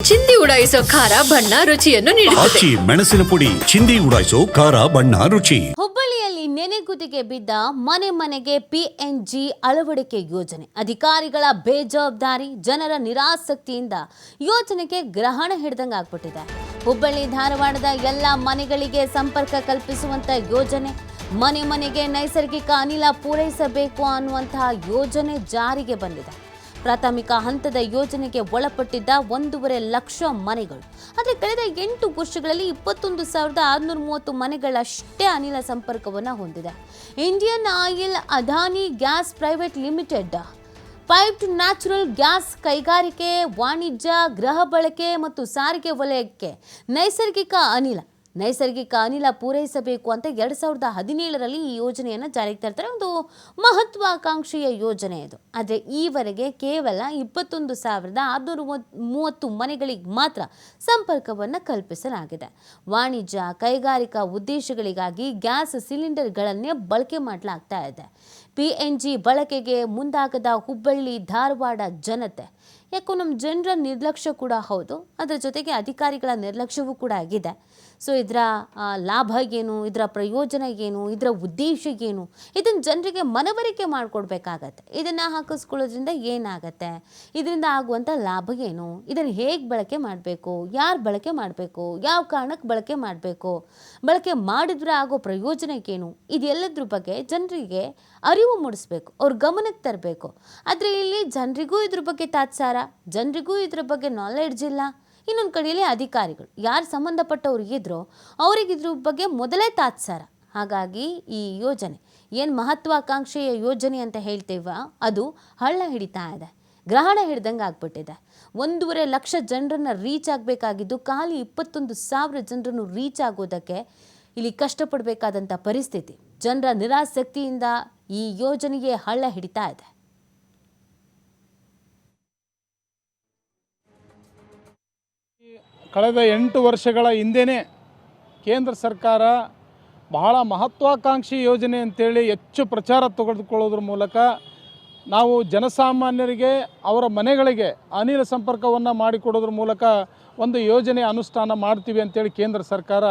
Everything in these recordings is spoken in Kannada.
ಚಿಂದಿ ಉಡಾಯಿಸೋ ಖಾರ ಬಣ್ಣ ರುಚಿಯನ್ನು ನೀಡುತ್ತದೆ. ಆಚಿ ಮೆಣಸಿನ ಪುಡಿ ಚಿಂದಿ ಉಡಾಯಿಸೋ ಖಾರ ಬಣ್ಣ ರುಚಿ. ಹುಬ್ಬಳ್ಳಿಯಲ್ಲಿ ನೆನೆಗುದಿಗೆ ಬಿದ್ದ ಮನೆ ಮನೆಗೆ ಪಿಎನ್ಜಿ ಅಳವಡಿಕೆ ಯೋಜನೆ. ಅಧಿಕಾರಿಗಳ ಬೇಜವಾಬ್ದಾರಿ, ಜನರ ನಿರಾಸಕ್ತಿಯಿಂದ ಯೋಜನೆಗೆ ಗ್ರಹಣ ಹಿಡಿದಂಗೆ ಆಗ್ಬಿಟ್ಟಿದೆ. ಹುಬ್ಬಳ್ಳಿ ಧಾರವಾಡದ ಎಲ್ಲ ಮನೆಗಳಿಗೆ ಸಂಪರ್ಕ ಕಲ್ಪಿಸುವಂತ ಯೋಜನೆ, ಮನೆ ಮನೆಗೆ ನೈಸರ್ಗಿಕ ಅನಿಲ ಪೂರೈಸಬೇಕು ಅನ್ನುವಂತಹ ಯೋಜನೆ ಜಾರಿಗೆ ಬಂದಿದೆ. ಪ್ರಾಥಮಿಕ ಹಂತದ ಯೋಜನೆಗೆ ಒಳಪಟ್ಟಿದ್ದ 1.5 ಲಕ್ಷ ಮನೆಗಳು. ಆದರೆ ಕಳೆದ 8 ವರ್ಷಗಳಲ್ಲಿ 21,630 ಮನೆಗಳಷ್ಟೇ ಅನಿಲ ಸಂಪರ್ಕವನ್ನು ಹೊಂದಿದೆ. Indian oil, Adani gas private limited, piped natural gas ಕೈಗಾರಿಕೆ, ವಾಣಿಜ್ಯ, ಗೃಹ ಬಳಕೆ ಮತ್ತು ಸಾರಿಗೆ ವಲಯಕ್ಕೆ ನೈಸರ್ಗಿಕ ಅನಿಲ ಪೂರೈಸಬೇಕು ಅಂತ 2017ರಲ್ಲಿ ಈ ಯೋಜನೆಯನ್ನು ಜಾರಿಗೆ ತರ್ತಾರೆ. ಒಂದು ಮಹತ್ವಾಕಾಂಕ್ಷೆಯ ಯೋಜನೆ ಇದು. ಆದರೆ ಈವರೆಗೆ ಕೇವಲ 21,630 ಮನೆಗಳಿಗೆ ಮಾತ್ರ ಸಂಪರ್ಕವನ್ನು ಕಲ್ಪಿಸಲಾಗಿದೆ. ವಾಣಿಜ್ಯ, ಕೈಗಾರಿಕಾ ಉದ್ದೇಶಗಳಿಗಾಗಿ ಗ್ಯಾಸ್ ಸಿಲಿಂಡರ್ಗಳನ್ನೇ ಬಳಕೆ ಮಾಡಲಾಗ್ತಾ ಇದೆ. ಪಿಎನ್ಜಿ ಬಳಕೆಗೆ ಮುಂದಾಗದ ಹುಬ್ಬಳ್ಳಿ ಧಾರವಾಡ ಜನತೆ, ಯಾಕೋ ನಮ್ಮ ಜನರ ನಿರ್ಲಕ್ಷ್ಯ ಕೂಡ ಹೌದು, ಅದರ ಜೊತೆಗೆ ಅಧಿಕಾರಿಗಳ ನಿರ್ಲಕ್ಷ್ಯವೂ ಕೂಡ ಆಗಿದೆ. ಸೊ ಇದರ ಲಾಭ ಏನು, ಇದರ ಪ್ರಯೋಜನ ಏನು, ಇದರ ಉದ್ದೇಶ ಏನು, ಇದನ್ನು ಜನರಿಗೆ ಮನವರಿಕೆ ಮಾಡಿಕೊಡ್ಬೇಕಾಗತ್ತೆ. ಇದನ್ನು ಹಾಕಿಸ್ಕೊಳ್ಳೋದ್ರಿಂದ ಏನಾಗತ್ತೆ, ಇದರಿಂದ ಆಗುವಂಥ ಲಾಭ ಏನು, ಇದನ್ನು ಹೇಗೆ ಬಳಕೆ ಮಾಡಬೇಕು, ಯಾರು ಬಳಕೆ ಮಾಡಬೇಕು, ಯಾವ ಕಾರಣಕ್ಕೆ ಬಳಕೆ ಮಾಡಬೇಕು, ಬಳಕೆ ಮಾಡಿದ್ರೆ ಆಗೋ ಪ್ರಯೋಜನಕ್ಕೇನು, ಇದೆಲ್ಲದ್ರ ಬಗ್ಗೆ ಜನರಿಗೆ ಅರಿವು ಮೂಡಿಸ್ಬೇಕು, ಅವ್ರ ಗಮನಕ್ಕೆ ತರಬೇಕು. ಆದರೆ ಇಲ್ಲಿ ಜನರಿಗೂ ಇದ್ರ ಬಗ್ಗೆ ತಾತ್ಸಾರ, ಜನರಿಗೂ ಇದ್ರ ಬಗ್ಗೆ ನಾಲೆಡ್ಜ್ ಇಲ್ಲ. ಇನ್ನೊಂದು ಕಡೆಯಲ್ಲಿ ಅಧಿಕಾರಿಗಳು ಯಾರು ಸಂಬಂಧಪಟ್ಟವ್ರು ಇದ್ರೋ ಅವ್ರಿಗೆ ಇದ್ರ ಬಗ್ಗೆ ಮೊದಲೇ ತಾತ್ಸಾರ. ಹಾಗಾಗಿ ಈ ಯೋಜನೆ ಏನು ಮಹತ್ವಾಕಾಂಕ್ಷೆಯ ಯೋಜನೆ ಅಂತ ಹೇಳ್ತೇವ, ಅದು ಹಳ್ಳ ಹಿಡಿತಾ ಇದೆ, ಗ್ರಹಣ ಹಿಡ್ದಂಗೆ ಆಗ್ಬಿಟ್ಟಿದೆ. 1.5 ಲಕ್ಷ ಜನರನ್ನು ರೀಚ್ ಆಗಬೇಕಾಗಿದ್ದು ಖಾಲಿ 21,000 ಜನರನ್ನು ರೀಚ್ ಆಗೋದಕ್ಕೆ ಇಲ್ಲಿ ಕಷ್ಟಪಡಬೇಕಾದಂಥ ಪರಿಸ್ಥಿತಿ. ಜನರ ನಿರಾಸಕ್ತಿಯಿಂದ ಈ ಯೋಜನೆಗೆ ಹಳ್ಳ ಹಿಡಿತಾ ಇದೆ. ಕಳೆದ 8 ವರ್ಷಗಳ ಹಿಂದೆಯೇ ಕೇಂದ್ರ ಸರ್ಕಾರ ಬಹಳ ಮಹತ್ವಾಕಾಂಕ್ಷಿ ಯೋಜನೆ ಅಂತೇಳಿ ಹೆಚ್ಚು ಪ್ರಚಾರ ತೆಗೆದುಕೊಳ್ಳೋದ್ರ ಮೂಲಕ ನಾವು ಜನಸಾಮಾನ್ಯರಿಗೆ ಅವರ ಮನೆಗಳಿಗೆ ಅನಿಲ ಸಂಪರ್ಕವನ್ನು ಮಾಡಿಕೊಡೋದ್ರ ಮೂಲಕ ಒಂದು ಯೋಜನೆ ಅನುಷ್ಠಾನ ಮಾಡ್ತೀವಿ ಅಂತೇಳಿ ಕೇಂದ್ರ ಸರ್ಕಾರ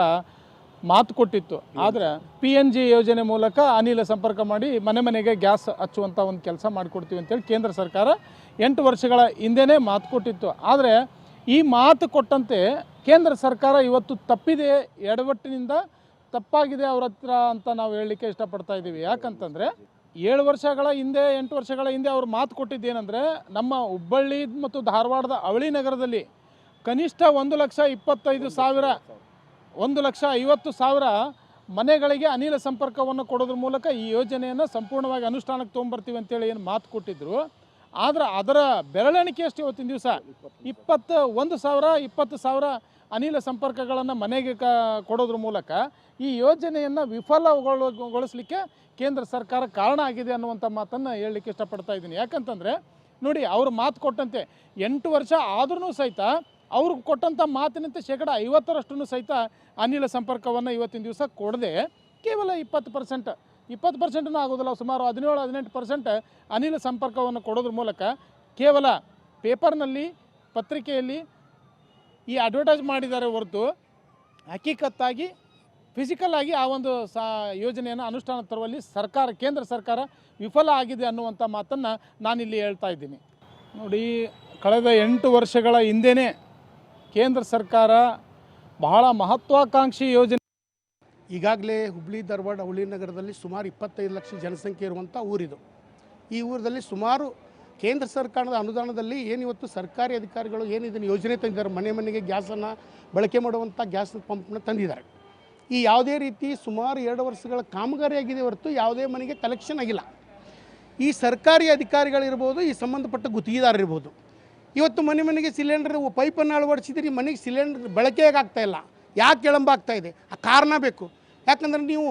ಮಾತು ಕೊಟ್ಟಿತ್ತು. ಆದರೆ PNG ಯೋಜನೆ ಮೂಲಕ ಅನಿಲ ಸಂಪರ್ಕ ಮಾಡಿ ಮನೆ ಮನೆಗೆ ಗ್ಯಾಸ್ ಹಚ್ಚುವಂಥ ಒಂದು ಕೆಲಸ ಮಾಡಿಕೊಡ್ತೀವಿ ಅಂತೇಳಿ ಕೇಂದ್ರ ಸರ್ಕಾರ 8 ವರ್ಷಗಳ ಹಿಂದೆಯೇ ಮಾತು ಕೊಟ್ಟಿತ್ತು. ಆದರೆ ಈ ಮಾತು ಕೊಟ್ಟಂತೆ ಕೇಂದ್ರ ಸರ್ಕಾರ ಇವತ್ತು ತಪ್ಪಿದೆ, ಎಡವಟ್ಟಿನಿಂದ ತಪ್ಪಾಗಿದೆ ಅವ್ರ ಹತ್ರ ಅಂತ ನಾವು ಹೇಳಲಿಕ್ಕೆ ಇಷ್ಟಪಡ್ತಾ ಇದ್ದೀವಿ. ಯಾಕಂತಂದರೆ 8 ವರ್ಷಗಳ ಹಿಂದೆ ಅವ್ರು ಮಾತು ಕೊಟ್ಟಿದ್ದೇನೆಂದರೆ, ನಮ್ಮ ಹುಬ್ಬಳ್ಳಿ ಮತ್ತು ಧಾರವಾಡದ ಅವಳಿ ನಗರದಲ್ಲಿ ಕನಿಷ್ಠ 1,50,000 ಮನೆಗಳಿಗೆ ಅನಿಲ ಸಂಪರ್ಕವನ್ನು ಕೊಡೋದ್ರ ಮೂಲಕ ಈ ಯೋಜನೆಯನ್ನು ಸಂಪೂರ್ಣವಾಗಿ ಅನುಷ್ಠಾನಕ್ಕೆ ತೊಗೊಂಬರ್ತೀವಿ ಅಂತೇಳಿ ಏನು ಮಾತು ಕೊಟ್ಟಿದ್ದರು. ಆದರೆ ಅದರ ಬೆರಳೆಣಿಕೆಯಷ್ಟು ಇವತ್ತಿನ ದಿವಸ 20,000 ಅನಿಲ ಸಂಪರ್ಕಗಳನ್ನು ಮನೆಗೆ ಕೊಡೋದ್ರ ಮೂಲಕ ಈ ಯೋಜನೆಯನ್ನು ವಿಫಲಗೊಳಿಸಲಿಕ್ಕೆ ಕೇಂದ್ರ ಸರ್ಕಾರ ಕಾರಣ ಆಗಿದೆ ಅನ್ನುವಂಥ ಮಾತನ್ನು ಹೇಳಲಿಕ್ಕೆ ಇಷ್ಟಪಡ್ತಾ ಇದ್ದೀನಿ. ಯಾಕಂತಂದರೆ ನೋಡಿ, ಅವರು ಮಾತು ಕೊಟ್ಟಂತೆ 8 ವರ್ಷ ಆದ್ರೂ ಸಹಿತ ಅವರು ಕೊಟ್ಟಂಥ ಮಾತಿನಂತೆ 50% ಸಹಿತ ಅನಿಲ ಸಂಪರ್ಕವನ್ನು ಇವತ್ತಿನ ದಿವಸ ಕೊಡದೆ ಕೇವಲ 20% ಆಗೋದಿಲ್ಲ, ಸುಮಾರು 17-18% ಅನಿಲ ಸಂಪರ್ಕವನ್ನು ಕೊಡೋದ್ರ ಮೂಲಕ ಕೇವಲ ಪೇಪರ್ನಲ್ಲಿ, ಪತ್ರಿಕೆಯಲ್ಲಿ ಈ ಅಡ್ವರ್ಟೈಸ್ ಮಾಡಿದ್ದಾರೆ ಹೊರತು ಹಕೀಕತ್ತಾಗಿ ಫಿಸಿಕಲ್ ಆಗಿ ಆ ಒಂದು ಯೋಜನೆಯನ್ನು ಅನುಷ್ಠಾನ ತರುವಲ್ಲಿ ಕೇಂದ್ರ ಸರ್ಕಾರ ವಿಫಲ ಆಗಿದೆ ಅನ್ನುವಂಥ ಮಾತನ್ನು ನಾನಿಲ್ಲಿ ಹೇಳ್ತಾ ಇದ್ದೀನಿ. ನೋಡಿ, ಕಳೆದ 8 ವರ್ಷಗಳ ಹಿಂದೆಯೇ ಕೇಂದ್ರ ಸರ್ಕಾರ ಬಹಳ ಮಹತ್ವಾಕಾಂಕ್ಷಿ ಯೋಜನೆ. ಈಗಾಗಲೇ ಹುಬ್ಬಳ್ಳಿ ಧಾರವಾಡ ಅವಳಿ ನಗರದಲ್ಲಿ ಸುಮಾರು 25 ಲಕ್ಷ ಜನಸಂಖ್ಯೆ ಇರುವಂಥ ಊರಿದು. ಈ ಊರಲ್ಲಿ ಸುಮಾರು ಕೇಂದ್ರ ಸರ್ಕಾರದ ಅನುದಾನದಲ್ಲಿ ಏನಿವತ್ತು ಸರ್ಕಾರಿ ಅಧಿಕಾರಿಗಳು ಇದನ್ನು ಯೋಜನೆ ತಂದಿದ್ದಾರೆ, ಮನೆ ಮನೆಗೆ ಗ್ಯಾಸನ್ನು ಬಳಕೆ ಮಾಡುವಂಥ ಗ್ಯಾಸ್ ಪಂಪನ್ನು ತಂದಿದ್ದಾರೆ. ಈ ಯಾವುದೇ ರೀತಿ ಸುಮಾರು 2 ವರ್ಷಗಳ ಕಾಮಗಾರಿಯಾಗಿದೆ ಹೊರತು ಯಾವುದೇ ಮನೆಗೆ ಕಲೆಕ್ಷನ್ ಆಗಿಲ್ಲ. ಈ ಸರ್ಕಾರಿ ಅಧಿಕಾರಿಗಳಿರ್ಬೋದು, ಈ ಸಂಬಂಧಪಟ್ಟ ಗುತ್ತಿಗೆದಾರರಿರ್ಬೋದು, ಇವತ್ತು ಮನೆ ಮನೆಗೆ ಸಿಲಿಂಡರ್ ಪೈಪನ್ನು ಅಳವಡಿಸಿದ್ರೆ ಈ ಮನೆಗೆ ಸಿಲಿಂಡರ್ ಬಳಕೆಯಾಗಿ ಆಗ್ತಾಯಿಲ್ಲ. ಯಾಕೆ ವಿಳಂಬ ಇದೆ? ಆ ಕಾರಣ ಬೇಕು. ಯಾಕಂದರೆ ನೀವು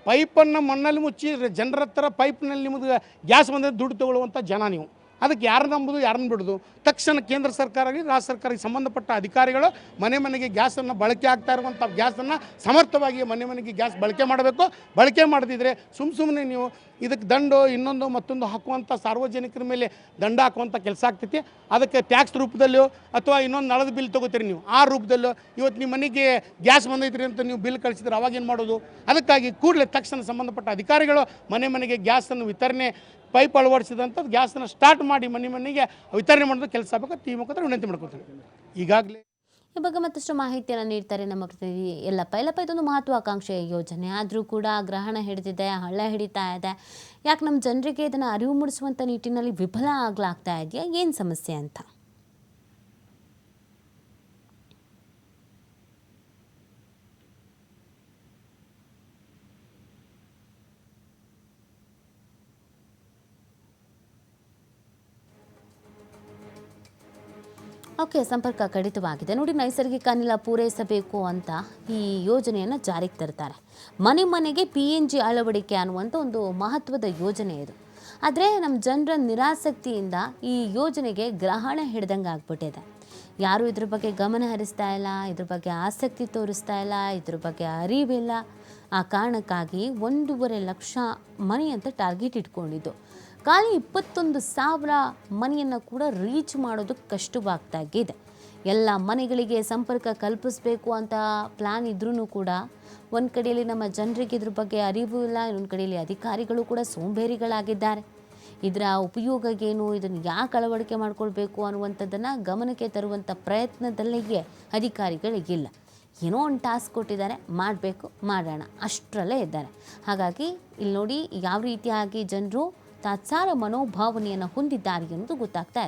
ಪೈಪನ್ನು ಮಣ್ಣಲ್ಲಿ ಮುಚ್ಚಿ ಜನರ ಹತ್ರ ಪೈಪ್ನಲ್ಲಿ ನಿಮ್ಮದು ಗ್ಯಾಸ್ ಬಂದರೆ ದುಡ್ಡು ತೊಗೊಳ್ಳುವಂಥ ಜನ ನೀವು. ಅದಕ್ಕೆ ಯಾರು ನಂಬುದು ಯಾರನ್ನು ಬಿಡೋದು? ತಕ್ಷಣ ಕೇಂದ್ರ ಸರ್ಕಾರ ಆಗಲಿ ರಾಜ್ಯ ಸರ್ಕಾರಕ್ಕೆ ಸಂಬಂಧಪಟ್ಟ ಅಧಿಕಾರಿಗಳು ಮನೆ ಮನೆಗೆ ಗ್ಯಾಸನ್ನು ಬಳಕೆ ಆಗ್ತಾ ಇರುವಂಥ ಗ್ಯಾಸನ್ನು ಸಮರ್ಥವಾಗಿ ಮನೆ ಮನೆಗೆ ಗ್ಯಾಸ್ ಬಳಕೆ ಮಾಡಬೇಕು. ಬಳಕೆ ಮಾಡದಿದ್ದರೆ ಸುಮ್ಮನೆ ನೀವು ಇದಕ್ಕೆ ದಂಡು ಇನ್ನೊಂದು ಮತ್ತೊಂದು ಹಾಕುವಂಥ ಸಾರ್ವಜನಿಕರ ಮೇಲೆ ದಂಡ ಹಾಕುವಂಥ ಕೆಲಸ ಆಗ್ತೈತಿ. ಅದಕ್ಕೆ ಟ್ಯಾಕ್ಸ್ ರೂಪದಲ್ಲೋ ಅಥವಾ ಇನ್ನೊಂದು ನಳದ ಬಿಲ್ ತೊಗೋತೀರಿ ನೀವು, ಆ ರೂಪದಲ್ಲೋ ಇವತ್ತು ನಿಮ್ಮ ಮನೆಗೆ ಗ್ಯಾಸ್ ಬಂದೈತ್ರಿ ಅಂತ ನೀವು ಬಿಲ್ ಕಳಿಸಿದ್ರೆ ಅವಾಗೇನು ಮಾಡೋದು? ಅದಕ್ಕಾಗಿ ಕೂಡಲೇ ತಕ್ಷಣ ಸಂಬಂಧಪಟ್ಟ ಅಧಿಕಾರಿಗಳು ಮನೆ ಮನೆಗೆ ಗ್ಯಾಸನ್ನು ವಿತರಣೆ ಪೈಪ್ ಅಳವಡಿಸಿದಂಥದ್ದು ಗ್ಯಾಸನ್ನು ಸ್ಟಾರ್ಟ್ ಮಾಡಿ ಮನೆ ಮನೆಗೆ ವಿತರಣೆ ಮಾಡೋದು ಕೆಲಸ ಆಗಬೇಕು. ಈ ಮುಖಾಂತರ ವಿನಂತಿ ಮಾಡ್ಕೊತೀನಿ. ಈಗಾಗಲೇ ಈ ಬಗ್ಗೆ ಮತ್ತಷ್ಟು ಮಾಹಿತಿಯನ್ನು ನೀಡ್ತಾರೆ ನಮ್ಮ ಪ್ರತಿನಿಧಿ ಯಲ್ಲಪ್ಪ. ಇದೊಂದು ಮಹತ್ವಾಕಾಂಕ್ಷೆಯ ಯೋಜನೆ ಆದರೂ ಕೂಡ ಗ್ರಹಣ ಹಿಡಿದಿದೆ, ಹಳ್ಳ ಹಿಡಿತಾ ಇದೆ. ಯಾಕೆ ನಮ್ಮ ಜನರಿಗೆ ಇದನ್ನು ಅರಿವು ಮೂಡಿಸುವಂಥ ನಿಟ್ಟಿನಲ್ಲಿ ವಿಫಲ ಆಗ್ಲಾಗ್ತಾ ಇದೆಯಾ? ಏನು ಸಮಸ್ಯೆ ಅಂತ? ಓಕೆ, ಸಂಪರ್ಕ ಕಡಿತವಾಗಿದೆ. ನೋಡಿ, ನೈಸರ್ಗಿಕ ಅನಿಲ ಪೂರೈಸಬೇಕು ಅಂತ ಈ ಯೋಜನೆಯನ್ನು ಜಾರಿಗೆ ತರ್ತಾರೆ. ಮನೆ ಮನೆಗೆ PNG ಅಳವಡಿಕೆ ಅನ್ನುವಂಥ ಒಂದು ಮಹತ್ವದ ಯೋಜನೆ ಇದು. ಆದರೆ ನಮ್ಮ ಜನರ ನಿರಾಸಕ್ತಿಯಿಂದ ಈ ಯೋಜನೆಗೆ ಗ್ರಹಣ ಹಿಡ್ದಂಗೆ ಆಗ್ಬಿಟ್ಟಿದೆ. ಯಾರೂ ಇದ್ರ ಬಗ್ಗೆ ಗಮನ ಹರಿಸ್ತಾ ಇಲ್ಲ, ಇದ್ರ ಬಗ್ಗೆ ಆಸಕ್ತಿ ತೋರಿಸ್ತಾ ಇಲ್ಲ, ಇದ್ರ ಬಗ್ಗೆ ಅರಿವಿಲ್ಲ. ಆ ಕಾರಣಕ್ಕಾಗಿ 1.5 ಲಕ್ಷ ಮನೆ ಅಂತ ಟಾರ್ಗೆಟ್ ಇಟ್ಕೊಂಡಿದ್ದು. ಖಾಲಿ 21,000 ಮನೆಯನ್ನು ಕೂಡ ರೀಚ್ ಮಾಡೋದು ಕಷ್ಟವಾಗ್ತಾಗಿದೆ. ಎಲ್ಲ ಮನೆಗಳಿಗೆ ಸಂಪರ್ಕ ಕಲ್ಪಿಸಬೇಕು ಅಂತ ಪ್ಲ್ಯಾನ್ ಇದ್ರೂ ಕೂಡ ಒಂದು ಕಡೆಯಲ್ಲಿ ನಮ್ಮ ಜನರಿಗೆ ಇದ್ರ ಬಗ್ಗೆ ಅರಿವು ಇಲ್ಲ, ಇನ್ನೊಂದು ಕಡೆಯಲ್ಲಿ ಅಧಿಕಾರಿಗಳು ಕೂಡ ಸೋಂಬೇರಿಗಳಾಗಿದ್ದಾರೆ. ಇದರ ಉಪಯೋಗ ಏನು, ಇದನ್ನು ಯಾಕೆ ಅಳವಡಿಕೆ ಮಾಡ್ಕೊಳ್ಬೇಕು ಅನ್ನುವಂಥದ್ದನ್ನು ಗಮನಕ್ಕೆ ತರುವಂಥ ಪ್ರಯತ್ನದಲ್ಲಿಯೇ ಅಧಿಕಾರಿಗಳಿಗಿಲ್ಲ. ಏನೋ ಒಂದು ಟಾಸ್ಕ್ ಕೊಟ್ಟಿದ್ದಾರೆ, ಮಾಡಬೇಕು, ಮಾಡೋಣ ಅಷ್ಟರಲ್ಲೇ ಇದ್ದಾರೆ. ಹಾಗಾಗಿ ಇಲ್ಲಿ ನೋಡಿ ಯಾವ ರೀತಿಯಾಗಿ ಜನರು ತಾತ್ಸಾರ ಮನೋಭಾವನೆಯನ್ನು ಹೊಂದಿದ್ದಾರೆ ಅನ್ನೋದು ಗೊತ್ತಾಗ್ತಾ ಇದೆ.